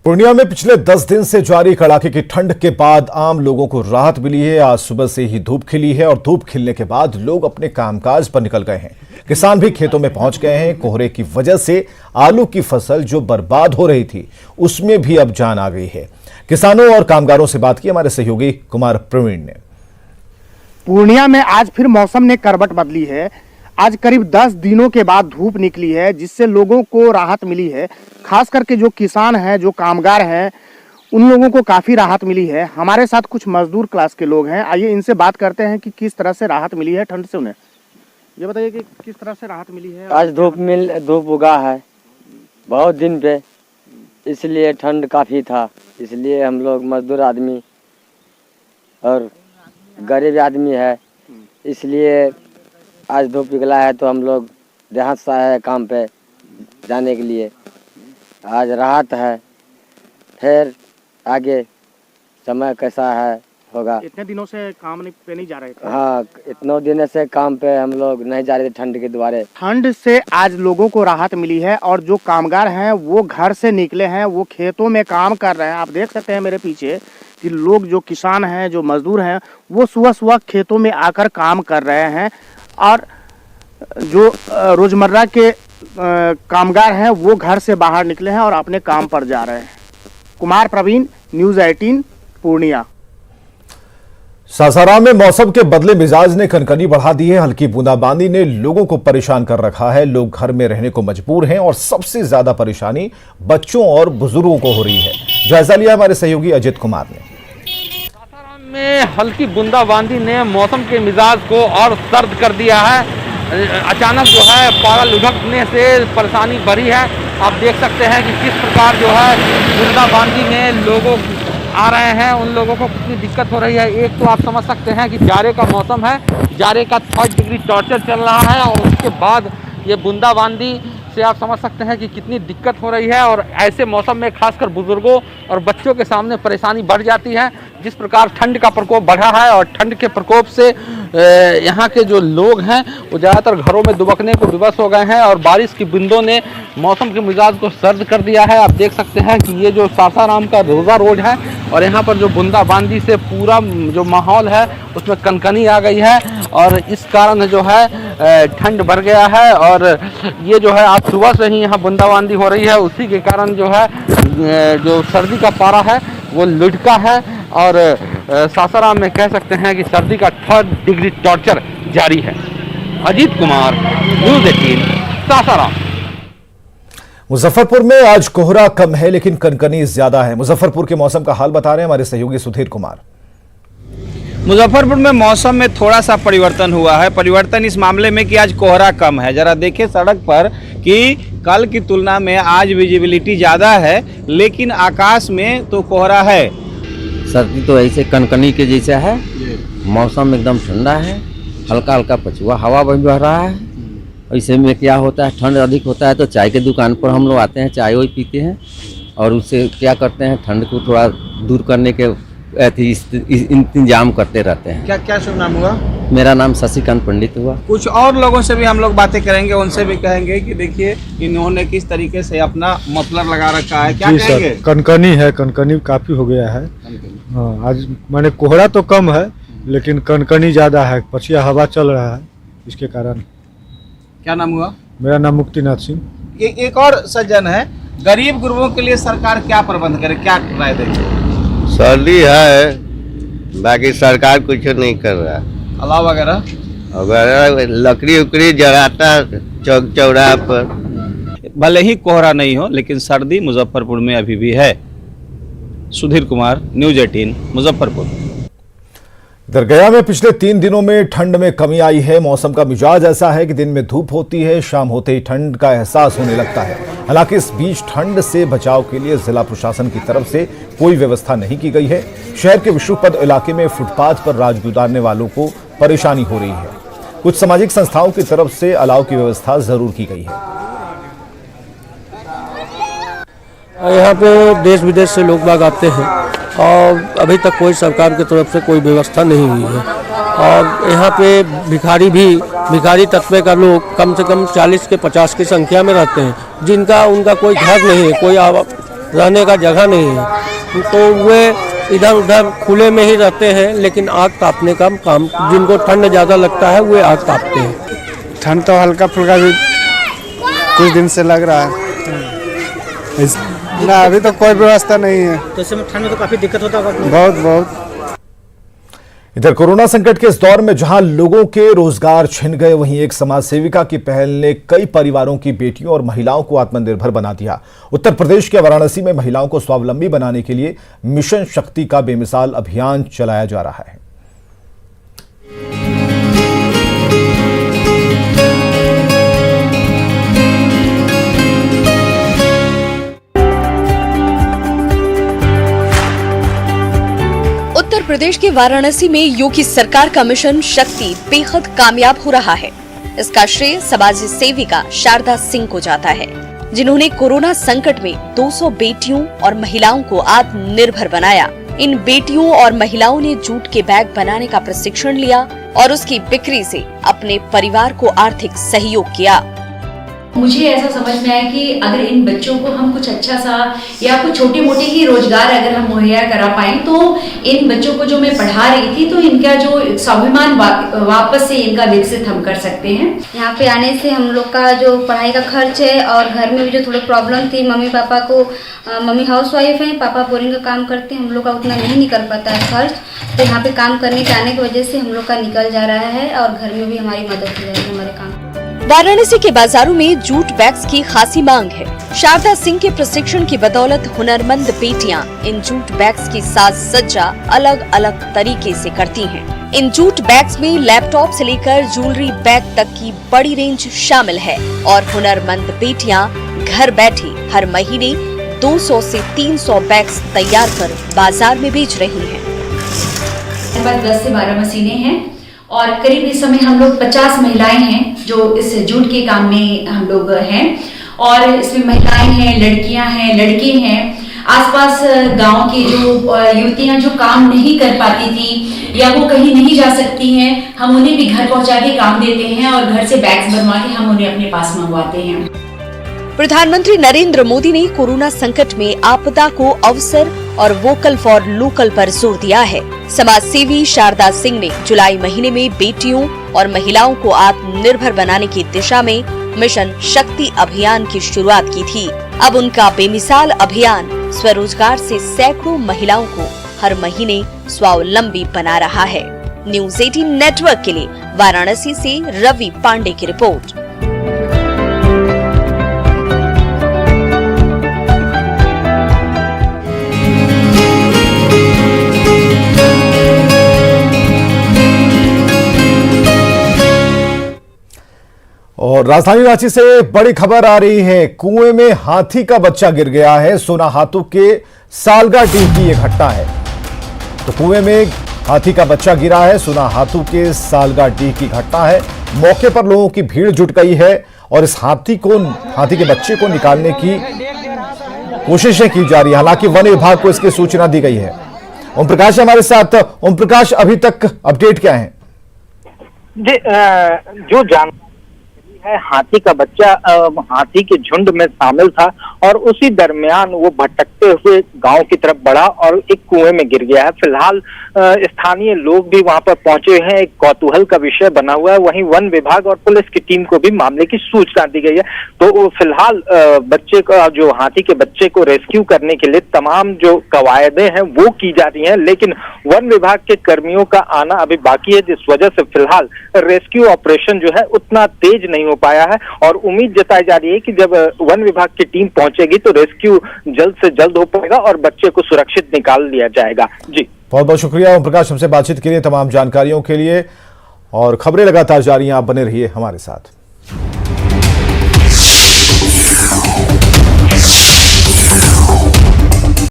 पूर्णिया में पिछले 10 दिन से जारी कड़ाके की ठंड के बाद आम लोगों को राहत मिली है। आज सुबह से ही धूप खिली है और धूप खिलने के बाद लोग अपने कामकाज पर निकल गए हैं। किसान भी खेतों में पहुंच गए हैं। कोहरे की वजह से आलू की फसल जो बर्बाद हो रही थी उसमें भी अब जान आ गई है। किसानों और कामगारों से बात की हमारे सहयोगी कुमार प्रवीण ने। पूर्णिया में आज फिर मौसम ने करवट बदली है। आज करीब 10 दिनों के बाद धूप निकली है, जिससे लोगों को राहत मिली है। खास करके जो किसान हैं, जो कामगार हैं, उन लोगों को काफी राहत मिली है। हमारे साथ कुछ मजदूर क्लास के लोग हैं। आइए इनसे बात करते हैं कि किस तरह से राहत मिली है ठंड से उन्हें। ये बताइए कि किस तरह से राहत मिली है। आज धूप उगा है बहुत दिन पे, इसलिए ठंड काफ़ी था। इसलिए हम लोग मजदूर आदमी और गरीब आदमी है, इसलिए आज धूप निकला है तो हम लोग देहात से आए हैं काम पे जाने के लिए। आज राहत है, फिर आगे समय कैसा है होगा। इतने दिनों से काम पे नहीं जा रहे थे। हाँ, इतने दिनों से काम पे हम लोग नहीं जा रहे थे ठंड के द्वारे। ठंड से आज लोगों को राहत मिली है और जो कामगार हैं वो घर से निकले हैं, वो खेतों में काम कर रहे हैं। आप देख सकते हैं मेरे पीछे कि लोग, जो किसान हैं, जो मजदूर हैं, वो सुबह सुबह खेतों में आकर काम कर रहे हैं और जो रोजमर्रा के कामगार हैं वो घर से बाहर निकले हैं और अपने काम पर जा रहे हैं। कुमार प्रवीण, न्यूज़ 18 पूर्णिया। सासाराम में मौसम के बदले मिजाज ने कनकनी बढ़ा दी है। हल्की बूंदाबांदी ने लोगों को परेशान कर रखा है। लोग घर में रहने को मजबूर हैं और सबसे ज्यादा परेशानी बच्चों और बुजुर्गों को हो रही है। जायजा लिया हमारे सहयोगी अजित कुमार ने। सासाराम में हल्की बूंदाबांदी ने मौसम के मिजाज को और सर्द कर दिया है। अचानक जो है पारा लुढ़कने से परेशानी बढ़ी है। आप देख सकते हैं कि किस प्रकार जो है बूंदाबांदी में लोगों आ रहे हैं, उन लोगों को कितनी दिक्कत हो रही है। एक तो आप समझ सकते हैं कि जाड़े का मौसम है, जाड़े का 3rd डिग्री टॉर्चर चल रहा है और उसके बाद ये बूंदाबांदी से आप समझ सकते हैं कि कितनी दिक्कत हो रही है। और ऐसे मौसम में खासकर बुजुर्गों और बच्चों के सामने परेशानी बढ़ जाती है। जिस प्रकार ठंड का प्रकोप बढ़ा है और ठंड के प्रकोप से यहाँ के जो लोग हैं वो ज़्यादातर घरों में दुबकने को विवश हो गए हैं और बारिश की बूंदों ने मौसम के मिजाज को सर्द कर दिया है। आप देख सकते हैं कि ये जो सासाराम का रोज़ा रोड है और यहाँ पर जो बूंदाबांदी से पूरा जो माहौल है उसमें कनकनी आ गई है और इस कारण जो है ठंड बढ़ गया है। और ये जो है आज सुबह से ही यहाँ बूंदाबांदी हो रही है, उसी के कारण जो है जो सर्दी का पारा है वो लुढ़का है और सासाराम में कह सकते हैं कि सर्दी का 3rd डिग्री टॉर्चर जारी है। अजीत कुमार, न्यूज़ 18 सासाराम। मुजफ्फरपुर में आज कोहरा कम है लेकिन कनकनी ज्यादा है। मुजफ्फरपुर के मौसम का हाल बता रहे हैं हमारे सहयोगी सुधीर कुमार। मुजफ्फरपुर में मौसम में थोड़ा सा परिवर्तन हुआ है। परिवर्तन इस मामले में कि आज कोहरा कम है। जरा देखिए सड़क पर कि कल की तुलना में आज विजिबिलिटी ज़्यादा है लेकिन आकाश में तो कोहरा है। सर्दी तो ऐसे कनकनी के जैसा है, मौसम एकदम ठंडा है, हल्का हल्का पछुआ हवा बह रहा है। ऐसे में क्या होता है, ठंड अधिक होता है तो चाय के दुकान पर हम लोग आते हैं, चाय वही पीते हैं और उससे क्या करते हैं, ठंड को थोड़ा दूर करने के इंतजाम करते रहते हैं। क्या क्या शुभ नाम हुआ? मेरा नाम शशिकांत पंडित हुआ। कुछ और लोगों से भी हम लोग बातें करेंगे, उनसे भी कहेंगे कि देखिए इन्होंने किस तरीके से अपना मफलर लगा रखा है। क्या कहेंगे? कनकनी है, कनकनी काफी हो गया है। हाँ, आज माने कोहरा तो कम है लेकिन कनकनी ज्यादा है, पछिया हवा चल रहा है इसके कारण। क्या नाम हुआ? मेरा नाम मुक्तिनाथ सिंह। एक और सज्जन है, गरीब गुरुओं के लिए सरकार क्या प्रबंध करे, क्या राय देगी? सर्दी है, बाकी सरकार कुछ नहीं कर रहा। अलाव वगैरह लकड़ी उकड़ी जलाता चौक चौराहा पर। भले ही कोहरा नहीं हो लेकिन सर्दी मुजफ्फरपुर में अभी भी है। सुधीर कुमार, न्यूज़ 18 मुजफ्फरपुर। इधर गया में पिछले 3 दिनों में ठंड में कमी आई है। मौसम का मिजाज ऐसा है कि दिन में धूप होती है, शाम होते ही ठंड का एहसास होने लगता है। हालांकि इस बीच ठंड से बचाव के लिए जिला प्रशासन की तरफ से कोई व्यवस्था नहीं की गई है। शहर के विष्णुपद इलाके में फुटपाथ पर राज गुजारने वालों को परेशानी हो रही है। कुछ सामाजिक संस्थाओं की तरफ से अलाव की व्यवस्था जरूर की गई है। यहाँ पे देश विदेश से लोग बाग आते हैं और अभी तक कोई सरकार की तरफ से कोई व्यवस्था नहीं हुई है। और यहाँ पे भिखारी तत्व का लोग कम से कम 40 के 50 की संख्या में रहते हैं, जिनका उनका कोई घर नहीं है, कोई रहने का जगह नहीं है, तो वे इधर उधर खुले में ही रहते हैं। लेकिन आग तापने का काम, जिनको ठंड ज़्यादा लगता है वे आग तापते हैं। ठंड तो हल्का फुल्का भी कुछ दिन से लग रहा है ना, अभी तो कोई व्यवस्था नहीं है। तो इसमें ठंड में तो काफी दिक्कत होता होगा। बहुत इधर कोरोना संकट के इस दौर में जहां लोगों के रोजगार छिन गए, वहीं एक समाज सेविका की पहल ने कई परिवारों की बेटियों और महिलाओं को आत्मनिर्भर बना दिया। उत्तर प्रदेश के वाराणसी में महिलाओं को स्वावलंबी बनाने के लिए मिशन शक्ति का बेमिसाल अभियान चलाया जा रहा है। उत्तर प्रदेश के वाराणसी में योगी सरकार का मिशन शक्ति बेहद कामयाब हो रहा है। इसका श्रेय समाज सेविका शारदा सिंह को जाता है, जिन्होंने कोरोना संकट में 200 बेटियों और महिलाओं को आत्मनिर्भर बनाया। इन बेटियों और महिलाओं ने जूट के बैग बनाने का प्रशिक्षण लिया और उसकी बिक्री से अपने परिवार को आर्थिक सहयोग किया। मुझे ऐसा समझ में आया कि अगर इन बच्चों को हम कुछ अच्छा सा या कुछ छोटे मोटे ही रोजगार अगर हम मुहैया करा पाए, तो इन बच्चों को जो मैं पढ़ा रही थी, तो इनका जो स्वाभिमान वापस से इनका विकसित हम कर सकते हैं। यहाँ पे आने से हम लोग का जो पढ़ाई का खर्च है और घर में भी जो थोड़ी प्रॉब्लम थी, मम्मी पापा को, मम्मी हाउसवाइफ हैं, पापा बोरिंग का काम करते हैं, हम लोग का उतना नहीं निकल पाता है खर्च। तो यहाँ पे काम करने के आने की वजह से हम लोग का निकल जा रहा है और घर में भी हमारी मदद हो जाएगी हमारे काम। वाराणसी के बाजारों में जूट बैग्स की खासी मांग है। शारदा सिंह के प्रशिक्षण की बदौलत हुनरमंद बेटियां इन जूट बैग्स की साज सज्जा अलग अलग तरीके से करती हैं। इन जूट बैग्स में लैपटॉप से लेकर ज्वेलरी बैग तक की बड़ी रेंज शामिल है और हुनरमंद बेटियां घर बैठे हर महीने 200 से 300 बैग्स तैयार कर बाजार में बेच रही हैं। 10 से 12 मशीनें हैं और करीब इस समय हम लोग 50 महिलाएं हैं जो इस जूट के काम में हम लोग हैं। और इसमें महिलाएं हैं, लड़कियां हैं, लड़के हैं। आसपास गांव की जो युवतियां जो काम नहीं कर पाती थी या वो कहीं नहीं जा सकती हैं, हम उन्हें भी घर पहुंचा के काम देते हैं और घर से बैग्स बनवा के हम उन्हें अपने पास मंगवाते हैं। प्रधानमंत्री नरेंद्र मोदी ने कोरोना संकट में आपदा को अवसर और वोकल फॉर लोकल पर जोर दिया है। समाज सेवी शारदा सिंह ने जुलाई महीने में बेटियों और महिलाओं को आत्मनिर्भर बनाने की दिशा में मिशन शक्ति अभियान की शुरुआत की थी। अब उनका बेमिसाल अभियान स्वरोजगार से सैकड़ों महिलाओं को हर महीने स्वावलंबी बना रहा है। न्यूज़ 18 नेटवर्क के लिए वाराणसी से रवि पांडे की रिपोर्ट। और राजधानी रांची से बड़ी खबर आ रही है। कुएं में हाथी का बच्चा गिर गया है। सोनाहातू के सालगाडीह की यह घटना है। तो कुएं में हाथी का बच्चा गिरा है। सोनाहातू के सालगाडीह की घटना है। मौके पर लोगों की भीड़ जुट गई है और इस हाथी के बच्चे को निकालने की कोशिशें की जा रही है। हालांकि वन विभाग को इसकी सूचना दी गई है। ओम प्रकाश हमारे साथ। ओम प्रकाश, अभी तक अपडेट क्या है? जो जान है, हाथी का बच्चा हाथी के झुंड में शामिल था और उसी दरमियान वो भटकते हुए गांव की तरफ बढ़ा और एक कुएं में गिर गया है। फिलहाल स्थानीय लोग भी वहां पर पहुंचे हैं। एक कौतूहल का विषय बना हुआ है। वहीं वन विभाग और पुलिस की टीम को भी मामले की सूचना दी गई है। तो फिलहाल बच्चे का, जो हाथी के बच्चे को रेस्क्यू करने के लिए तमाम जो कवायदें हैं वो की जा रही हैं, लेकिन वन विभाग के कर्मियों का आना अभी बाकी है, जिस वजह से फिलहाल रेस्क्यू ऑपरेशन जो है उतना तेज नहीं हो पाया है। और उम्मीद जताई जा रही है कि जब वन विभाग की टीम पहुंचेगी तो रेस्क्यू जल्द से जल्द हो पाएगा और बच्चे को सुरक्षित निकाल लिया जाएगा। जी, बहुत बहुत शुक्रिया ओम प्रकाश, हमसे बातचीत के लिए, तमाम जानकारियों के लिए। और खबरें लगातार जारी हैं, आप बने रहिए हमारे साथ।